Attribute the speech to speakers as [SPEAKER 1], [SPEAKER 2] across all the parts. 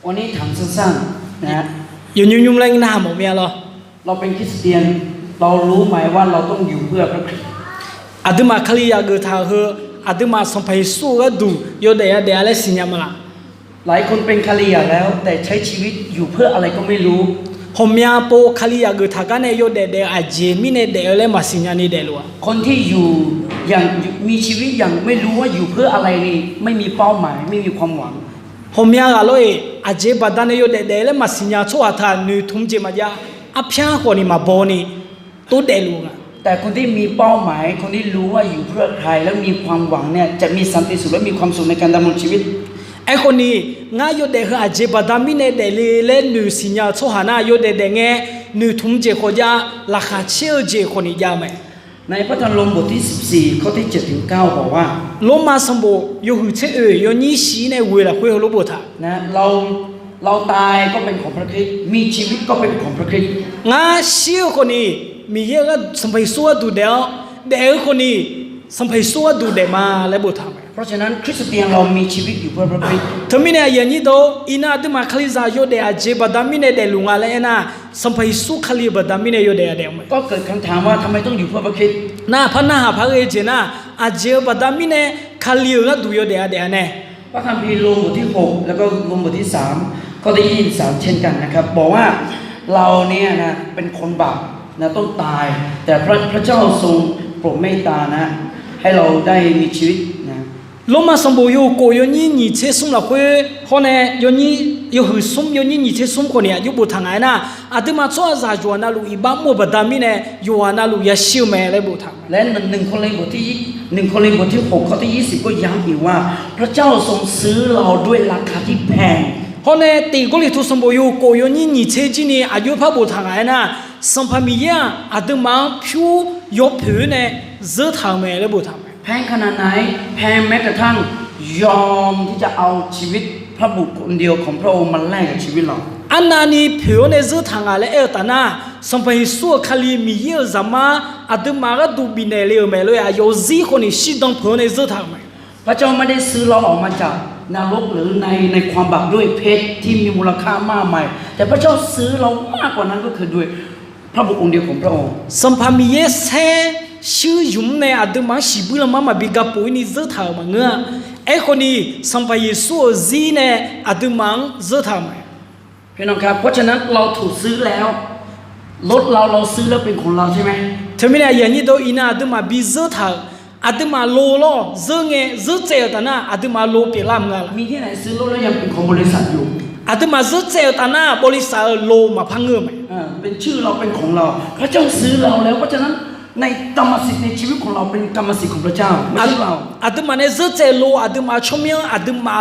[SPEAKER 1] วันนี้ถามสั้นๆนะ
[SPEAKER 2] อยู่ยุ่งๆอะไรหน้าหมอเมียเหรอ
[SPEAKER 1] เราเป็นคริสเตียนเรารู้ไหมว่าเราต้องอยู่เพื่อพระคริสต์
[SPEAKER 2] อาตมาคลียาเกิดทางเฮอาตมาสัมผัสสู้ก็ดูโยเดียเดียอะไรสิ่งนี้มาละ
[SPEAKER 1] หลายคนเป็นคาลียาแล้วแต่ใช้ชีวิตอยู่เพื่ออะไรก็ไม่รู้
[SPEAKER 2] ผมยาโปคลียาเกิดทางกันเนี่ยโยเดียอาเจมิเนี่ยเดียอะไรมาสิ่งนี้เดียลัว
[SPEAKER 1] คนที่อยู่อย่างมีชีวิตอย่างไม่รู้ว่าอยู่เพื่ออะไรนี่ไม่มีเป้าหมายไม่มีความหวัง
[SPEAKER 2] ผมยากเลยอาเจบัดานเนี่ยโยเดียอะไรมาสิ่งนี้ชั่วท่าหนูทุ่มเจมาจ้าอัพยาคนนี้มาโบนี่ตัวเดียลัว
[SPEAKER 1] แต่คนที่มีเป้าหมายคนที่รู้ว่าอยู่เพื่อใครแล้วมีความหวังเนี่ยจะมีสันติสุขและมีความสุขในการดำรงชีวิต
[SPEAKER 2] ไอ้คนนี้ง่ายโยเดห์อาเจบัดามินเดลีเล่นหนูสิญญาโซหานาโยเดเดงเงหนูทุ่มเจขยาราคาเชี่ยวเจคนนี้ยาไหม
[SPEAKER 1] ในพระธรรมโรมบทที่14ข้อที่7ถึง9บอกว่า
[SPEAKER 2] โลมาสมบูโยหุเชโยนี่สีในเวลาคุยกับโลบุตร
[SPEAKER 1] นะเราตายก็เป็นของพระคริสต์มีชีวิตก็เป็นของพระคริสต์
[SPEAKER 2] ง่าเชี่ยวคนนี้มีเยอะก็สมัยสัวดูเดียวเด็กคนนี้สมัยสัวดูเดมาและบุตร
[SPEAKER 1] เพราะฉะนั้นคริสเตียนเรามีชีวิตอยู่เพื่อพระคริสต์
[SPEAKER 2] ทำไมเนี่ยอย่างนี้โตอินาดมาคลิซาโยเดอาเจบัดามินเดลุงอะไรนะสมัยสุขลีบัดามินโยเดอาเดม
[SPEAKER 1] ก็เกิดคำถามว่าทำไมต้องอยู่เพื่อพระคริสต์
[SPEAKER 2] น่าพันนาหาพระเอเจนะอาเจบัดามินคลีก็ดูโยเดอาเดนเนี่ย
[SPEAKER 1] พระคัมภีร์โรมบทที่6แล้วก็โรมบทที่3ข้อที่23เช่นกันนะครับบอกว่าเราเนี่ยนะเป็นคนบาปนะต้องตายแต่พระเจ้าทรงโปรดเมตตานะให้เราได้มีชีวิตนะ
[SPEAKER 2] โลมาสมบูรณ์อยู่กูยนี่นิเชสุมละคุยคนเนี่ยยนี่อยู่หืสุมยนี่นิเชสุมคนเนี่ยอยู่บุทางไหนนะอาตมาชัวร์จะจวนนาลูอีบ้ามัวบัดามิเนี่ยอยู่นาลูยาชิวแม่เลยบุทาง
[SPEAKER 1] และ1 โครินธ์บทที่6ข้อที่20ก็ย้ำอีกว่าพระเจ้าทรงซื้อเราด้วยราคาที่แพง
[SPEAKER 2] คนเนี่ยตีกุลิทุสมบูรณ์อยู่กูยนี่นิเชจินี่อายุพระบุทางไหนนะสัมภามียอาตมาผิวยกผิวเนี่ยเจือทางแม่เลยบุทาง
[SPEAKER 1] แพงขนาดไหนแพงแม้กระทั่งยอมที่จะเอาชีวิตพระบุตรคนเดียวของพระองค์มาแลกกับชีวิตเรา
[SPEAKER 2] อันนั้นนี่ผิวในเรื่องทางอะไรตานะสมัยสู้คลีมีเยอะจะมาอาตมาก็ดูบินเลี้ยวไม่เลยอายุซีคนนี้สิต้องผิวในเรื่องทางไหม
[SPEAKER 1] พระเจ้าไม่ได้ซื้อเราออกมาจากนรกหรือในความบาปด้วยเพชรที่มีมูลค่ามากมายแต่พระเจ้าซื้อเรามากกว่านั้นก็คือด้วยพระบุตรองค์เดียวของพระองค์
[SPEAKER 2] สมัยมีเยอะแท้ชื่อยุ่มในอาตมาสิบุลมามาบิกาปุยนี่เจอทางมังเงาไอ้คนนี้สัมภาระสู้จีในอาตมาเจอทางไหม
[SPEAKER 1] พี่น้องครับเพราะฉะนั้นเราถูกซื้อแล้วรถเราซื้อแล้วเป็นของเราใช่ไหม
[SPEAKER 2] ทำไมเนี่ยอย่างนี้โดอินาอาตมาบิเจอทางอาตมาโลล้อเจอไงเจอเจ้าตานะอาตมาโลเปล่ามงา
[SPEAKER 1] มีที่ไหนซื้อรถแล้วยังเป็นของบริษัทอยู่
[SPEAKER 2] อาตมาเจอเจ้าตานะบริษัทโลมาพังเงือไหม
[SPEAKER 1] เป็นชื่อเราเป็นของเราพระเจ้าซื้อเราแล้วเพราะฉะนั้นในกรรมสิทธิ์ในชีวิตของเราเป็นกรรมสิทธิ์ของพระเจ้าไม่ใช่เรา
[SPEAKER 2] อาตมาเนี่ยเจอเจโลอาตมาชมยังอาตมา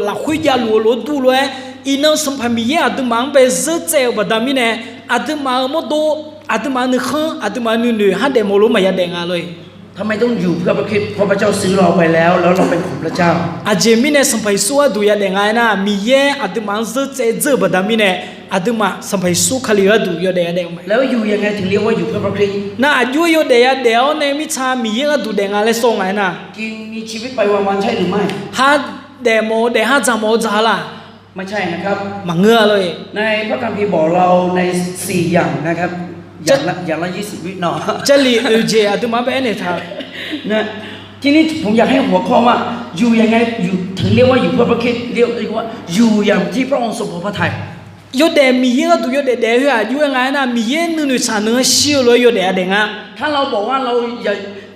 [SPEAKER 2] ละคุยยาโลดูเลยอินเอาสัมภาระอาตมาไปเจอเจบัดามิเนี่ยอาตมาโมโตอาตมาหนึ่งครั้งอาตมาหนึ่งฮันเดโมโลมายาเดงาเลย
[SPEAKER 1] ทำไมต้องอยู่เพื่อพระคริสต์เพราะพระเจ้าซื้อเราไปแล้วเราเป็นของพระเจ้า
[SPEAKER 2] อาเจมิเนี่ยสัมภาระสู้ดูยาเดงานะมีเยอาตมาเจอบัดามิเนี่ยอาตมาสัมภาระสู้คลียดูยาเดียเดียวไหม
[SPEAKER 1] แล้วอยู่ยังไงถึงเรียกว่าอยู่เพื่อพระคริสต์
[SPEAKER 2] น่าอยู่ยาเดียเดียวเนี่ยมิชามีเยอะดูเดงาเลยส่งไงนะ
[SPEAKER 1] กินมีชีวิตไปวันๆใช่หรือไม่
[SPEAKER 2] ฮะเดโมเดฮะจามโมจาละ
[SPEAKER 1] ไม่ใช่นะครับ
[SPEAKER 2] มังเงือเลย
[SPEAKER 1] ในพระคัมภีร์บอกเราใน4อย่างนะครับอย่างละ20 วินาที
[SPEAKER 2] จะลีเจอาตมาเป็นเนี่ยท่า
[SPEAKER 1] นะทีนี้ผมอยากให้หัวข้อว่าอยู่ยังไงอยู่ถึงเรียกว่าอยู่เพื่อพระคริสต์เรียกว่าอยู่อย่างที่พระองค์ทรงพอพระทัย
[SPEAKER 2] ยศเดมีเยอะดูยศเดเดียวอยู่ยังไงนะมีเยอะนึกชาเนื้อเชี่ยวเลยยศเดเด้งอ่ะ
[SPEAKER 1] ถ้าเราบอกว่าเรา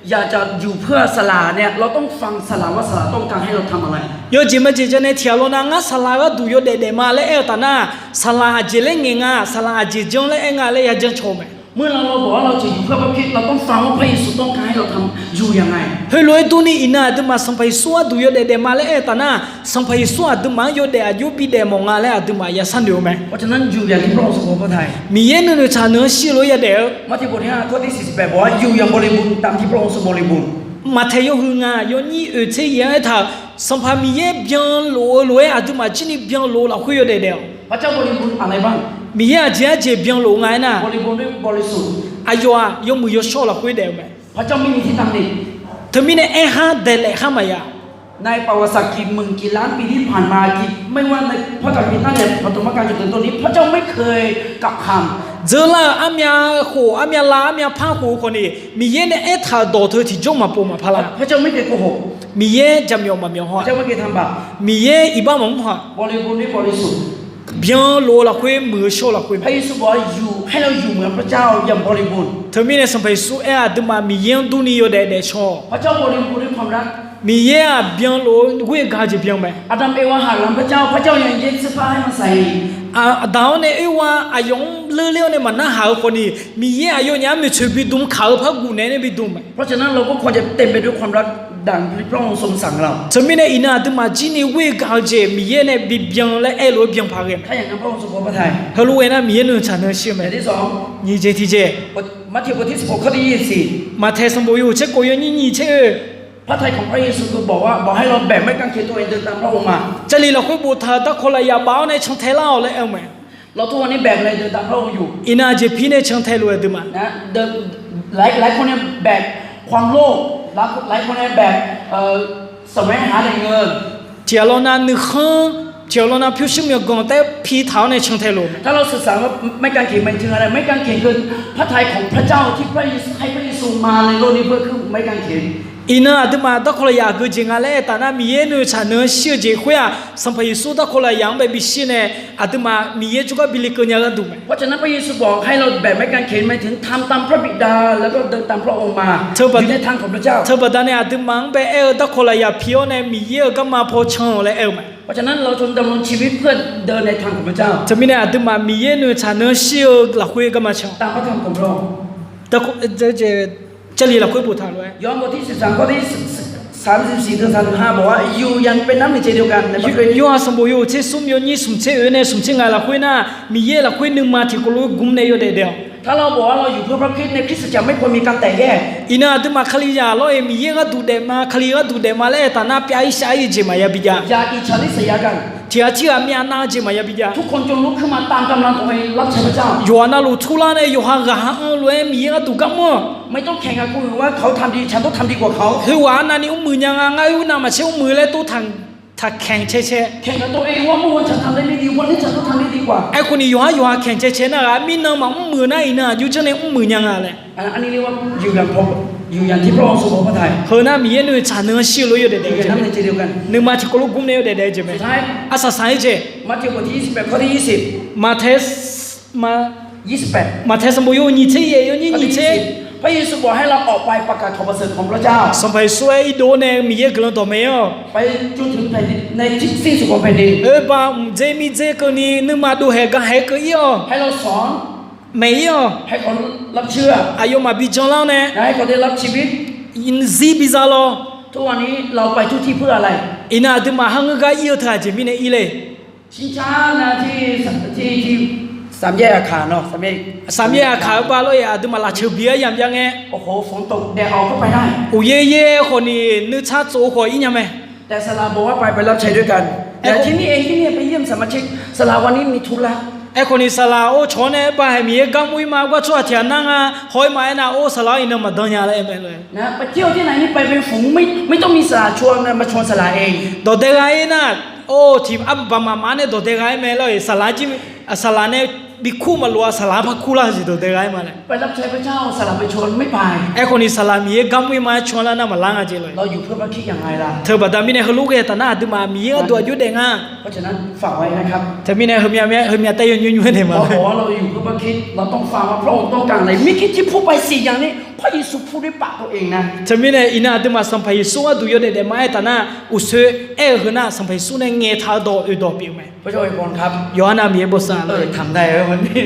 [SPEAKER 1] อยากจะอยู่เพื่อสลาเนี่ยเราต้องฟังสลาว่าสลาต้องการให้เราทำอะไร
[SPEAKER 2] ยศจิมจิจะในเที่ยวลนะงั้นสลาก็ดูยศเดมาเลยตานะสลาจิเลงเงาสลาจิจงเลยงาเลยอยากจะชม
[SPEAKER 1] เมื่อเราบอกว่าเราจะอยู่เพื่อพระคริสต์เราต้องฟังว่าพระเยซูต้องการให้เราทำอยู่ยังไง
[SPEAKER 2] เฮ้ยรวยตัวนี้อินาดูมาสัมภาระสู้ดูยศเดมาเลยตานะสัมภาระสู้ดูมายศเดอายุปีเดมงาเลยดูมายาสันเดียวไหม
[SPEAKER 1] เพราะฉะนั้นอยู่อย่างที่พระองค์ทรงพระทัย
[SPEAKER 2] มีเย็นนึกชาเนื้อเชี่ยวเลยยาเดียว
[SPEAKER 1] มัทธิวบทที่5ข้อที่48บอกว่าอยู่อย่างบริบูรณ์ตามที่พระองค์ทรงบริบูรณ์
[SPEAKER 2] มาเที่ยวหึงอ่ะยนี่เที่ยวท่าสัมภาระมีเย็นเบียงโลรวยดูมาจีนี่เบียงโลเราคุยยศเดียว
[SPEAKER 1] พระเจ้าบริบูรณ์อะไรบ้าง
[SPEAKER 2] มีเย็นเจียเบียงโลไงนะ
[SPEAKER 1] บริบูรณ์ด้วยบริสุทธิ์
[SPEAKER 2] อายุอ่ะยมือยศโชเราคุยเดียวไหม
[SPEAKER 1] พระเจ้าไม่มีที่ตำหนิ
[SPEAKER 2] เธอมีเนี่ยฮะเดลเลยข้ามายา
[SPEAKER 1] ในประวัติศาสตร์กี่หมื่นกี่ล้านปีที่ผ่านมากี่ไม่ว่าในพระคัมภีร์ตั้งแต่ปฐมกาลจนถึงตอนนี้พระเจ้าไม่เคยกลับคำ
[SPEAKER 2] เจอละอามีโหอามีลาอามีพังโหคนนี้มีเย็นเอธาดอเธอที่จงมาปูมาพลา
[SPEAKER 1] พระเจ้าไม่เคยโกหก
[SPEAKER 2] มีเย็นจำยอมมาเมียหั
[SPEAKER 1] พ
[SPEAKER 2] ว
[SPEAKER 1] ระเจ้าไม่เคยทำบาป
[SPEAKER 2] มีเย็นอีบ้าหมงหัว
[SPEAKER 1] บริบูรณ์ด้วยบริสุทธิ์
[SPEAKER 2] เบียงโลละคุยมือโชละคุย
[SPEAKER 1] พระเยซูบอกว่าอยู่ให้เราอยู่เหมือนพระเจ้าอย่างบริบูรณ์
[SPEAKER 2] เธอมีในสมัยสู้เออดึมามีเย็นดูนี่อยู่เด็ดชอ
[SPEAKER 1] พระเจ้าบริบูรณ์ด้วยความรัก
[SPEAKER 2] มีเย็นเบียงโลเวกาจะเบียงไหม
[SPEAKER 1] อาดัมเอวาหันหลังพระเจ้าพระเจ้ายังเย็นเสื้อผ้าให้มันใส่
[SPEAKER 2] ดาวเนี่ยไอ้ว่าอายงเลี้ยวเนี่ยมันน่าหาคนนี้มีเย็นอายุเนี่ยมีช่วยบิดุมขาวพักกูเนี่ยบิดุมไหม
[SPEAKER 1] เพราะฉะนั้นเราก็ควรจะเต็มไปด้วยความรักดังที่พระองค์ทรงสั่งเรา
[SPEAKER 2] เธอมีในอินาดึมาจีนี่เวกาจะมีเย็นเนี่ยบิเบียงและเอโลเบียงพาเกม
[SPEAKER 1] ถ้าอย่างนั้นพระองค์ทรงพอพระทัย
[SPEAKER 2] เธอรู้ไหมนะมีเย็นหนึ่งฉันเนี่ยเชื่อไหม
[SPEAKER 1] แต่ที่สอง
[SPEAKER 2] นี่เจที่เจ
[SPEAKER 1] มัทธิวบทที่16ข้อที่24
[SPEAKER 2] มาเทสมบูรณ์เช็คโกยนี่เชื่อ
[SPEAKER 1] พระทัยของพระเยซูคือบอกให้เราแบกไม้กางเขนตัวเองเดินตามพระองค์มา
[SPEAKER 2] จะลีเราคุยบูธาตะคนละยาบ้าในช่องเทล่าเลยเอาไหม
[SPEAKER 1] เราทุกวันนี้แบกอะไรเดินตามพระองค์อยู่
[SPEAKER 2] อินาเจพีในช่องเทลัวดึมา
[SPEAKER 1] นะเดินหลายคนเนี่ยแบกความโลภหลายคนเนี่ยแบกแสวงหาแต่เงิน
[SPEAKER 2] เจ้าเรานั้นนึกข้างเจ้าเรานั้นพิวชิมยกงแต่พีเท้าในช่องเทลัว
[SPEAKER 1] ถ้าเราศึกษาว่าไม้กางเขนมันถึงอะไรไม้กางเขนคือพระทัยของพระเจ้าที่พระเยซูให้พระเยซูมาในโลกนี้เพื่อคือไม้กางเขน
[SPEAKER 2] อินาดึมาตะคนละยาคือจริงอะไรแต่น่ามีเย็นหนึ่งฉันเนี่ยเชื่อเจ้าคุยอ่ะสัมภาระสู้ตะคนละยังไปบิชิเนี่ยอาดึมามีเย็นจุกบิลิกเนี่ยกันดูไหม
[SPEAKER 1] เพราะฉะนั้นพระเยซูบอกให้เราแบกไม้กางเขนหมายถึงทำตามพระบิดาแล้วก็เดินตามพระองค์มาอยู่ในทางของพระเจ้า
[SPEAKER 2] เธอบอกเนี่ยอาดึมังไปเออตะคนละยาพิโอเนี่ยมีเย็นก็มาพอช่องเลยเออไหม
[SPEAKER 1] เพราะฉะนั้นเราจงดำรงชีวิตเพื่อเดินในทางของพระเจ้า
[SPEAKER 2] จะมีเนี่ยอาดึมามีเย็นหนึ่งฉันเนี่ยเชื่อหลักคุยก็มาช่อง
[SPEAKER 1] ตามพระธรรมของพระองค์
[SPEAKER 2] แต่จะลีหลักคุยบูธาด้วย
[SPEAKER 1] ยอห์นบทที่13ข้อที่34ถึง35บอกว่าอยู่ยันเป็นน้ำหนึ่งใจเดียวกันในพระคริสต์
[SPEAKER 2] ยูอาสมบูรณ์ที่สุ่มโยนี่สุ่มเชื่อเนี่ยสุ่มเชื่องานละคุยน่ะมีเย่ละคุยหนึ่งมาที่กูรู้กุมในโยเดียว
[SPEAKER 1] ถ้าเราบอกว่าเราอยู่เพื่อพระคริสต์ในคริสตจักรไม่ควรมีการแตกแยก
[SPEAKER 2] อินาดึมาคลียาล้อมีเย่ก็ดูเดมาคลีก็ดูเดมาเลยแต่น่าเปียอิชาอิจิมายาบิยา
[SPEAKER 1] อย่าอิจฉาริษยากัน
[SPEAKER 2] ที่อาชีพมีอานาจิมายาบิยา
[SPEAKER 1] ทุกคนจงลุกขึ้นมาตามกำลังตัวเองรับใช้พระเจ้า
[SPEAKER 2] ยูอานาลูทุลาเนี่ยยูฮากะฮะรวยมีเย่ก็ดูกันมั้ง
[SPEAKER 1] ไม่ต้องแข่งกับคนอื่นว่าเขาทำดีฉันต้องทำดีกว่าเขา
[SPEAKER 2] คือว่านานี่มือยังไงอยู่น่ามาเชื่อมือเลยตู้ทางถ้าแข่งเช่
[SPEAKER 1] แข่งกับตัวเองว่าเมื่อวันฉันทำได้ไม่ดีวันนี้ฉันต้องทำได้ดีกว่า
[SPEAKER 2] ไอ้คนนี้ยูฮาแข่งเช่นะมีน้ำมันมือน่าอินาอยู่เจ้าเนี่ยมือยังไงเลย
[SPEAKER 1] อันนี้เรียกว่าอยู่อย่างที่พระองค์ทรงพอพระทัย
[SPEAKER 2] เฮน่ามีเย่หนึ่งฉันเนี่ยเชื่อเลยอยู่เด็ด
[SPEAKER 1] อยู่อย่างน้ำในใจเดียวกัน
[SPEAKER 2] หนึ่งมาที่กูรู้กุมในโยเด็ดใช่ไหม
[SPEAKER 1] สุดท้าย
[SPEAKER 2] อาสาสายเจ
[SPEAKER 1] มัทธิวบทที่28ข้อที่
[SPEAKER 2] มาเทสมา
[SPEAKER 1] 28
[SPEAKER 2] มาเทสมบูรณ์นี่เชี่ยอยู่นี่
[SPEAKER 1] ข้อ
[SPEAKER 2] นี่
[SPEAKER 1] ที่
[SPEAKER 2] เชี่ย
[SPEAKER 1] 20พระเยซูบอกให้เราออกไปประกาศข่าวประเสริฐของพระเจ้า
[SPEAKER 2] สมัยสวยโดนเนี่ยมีเยอะเกินตัวไม่เอา
[SPEAKER 1] ไปจนถึงแผ่นดินในสิ้นสุดของแผ่นดิน
[SPEAKER 2] บ้าเจมีเจคนนี้นึกมาดูเหตุการณ์เหตุก็เยอะ
[SPEAKER 1] ให้เราสอน
[SPEAKER 2] ไม่เยอะ
[SPEAKER 1] ให้คนรับเชื่อ
[SPEAKER 2] อายุมาบิจงแล้วเนี่ย
[SPEAKER 1] ให้คนได้รับชีวิต
[SPEAKER 2] อินซีบิซาโล
[SPEAKER 1] ทุกวันนี้เราไปทุกที่เพื่ออะไร
[SPEAKER 2] อินาดึมาหังกาเยอะท่าเจมีเนี่ยอีเลย
[SPEAKER 1] ชิงช้านะที่สามแยกอาคารเนาะสามแยก
[SPEAKER 2] สามแยกขาบ้าเลยอาดึมาลาเชือเบียยังยังไง
[SPEAKER 1] โอ้โหฝนตกแดดออกก็ไปได้
[SPEAKER 2] อุเย่คนนี้นึกชาติโซ่คนอียังไง
[SPEAKER 1] แต่สลาบอกว่าไปรับใช้ด้วยกันแต่ที่นี่เองที่นี่ไปเยี่ยมสมาชิกสลาวันนี้มีธุระ
[SPEAKER 2] ไอ้คนนี้สลาโอชนเนี่ยไปมีกังมุยมากว่าชั่วเทียนนั่งอ่ะหอยมาเนี่ยโอสลาอินมาดังยาเลยเอ็มเลย
[SPEAKER 1] นะไปเที่ยวที่ไหนนี่ไปเป็นฝูงไม่ต้องมีสลาชวนนะมาชวนสลาเอง
[SPEAKER 2] ดอเดกายนะโอ้ทีอับบามาเนี่ยดอเดกายเมลเลยสลาจิสลาเนี่ยบิคูมาลัวสลาพักคูลาจิดอเดกายมาเลย
[SPEAKER 1] ไปรับใช้พระเจ้าสลาไปชวนไม่ไป
[SPEAKER 2] ไอ้คนนี้สลามีกังมุยมาชวนแล้วน่ะมาล้างอาเจเลย
[SPEAKER 1] เราอยู่เพื่อพระคริสต์อย่างไรล่ะ
[SPEAKER 2] เธอบัดดามิเนี่ยเขาลูกเอตนาดึมามีตัวยุดเด้งอ่ะ
[SPEAKER 1] เพราะฉะนั้นฝากไว้นะครับ
[SPEAKER 2] เธอมีเนี่ยเฮมียเตยยุ่ยเนี่ยมา
[SPEAKER 1] เราบอกว่าเราอยู่เพื่อพระคริสต์เราต้องฟังว่าพระองค์ต้องการอะไรไม่คิดที่พูดไปสี่อย่างนี้พระเยซูพูดด้วยปากตัวเองนะ
[SPEAKER 2] เธอมีเนี่ยอินาดึมาสัมภาระสู้ดูยุดเด้มาไอ้ตนาอุเสเอหน้าสัมภาระสู้เนี่ยเงยท่าดออุดอปิวไหม
[SPEAKER 1] พระเจ้าอวยพรครับ
[SPEAKER 2] ย้อนนามีบทสารเลย
[SPEAKER 1] ทำได้แล้ววันนี้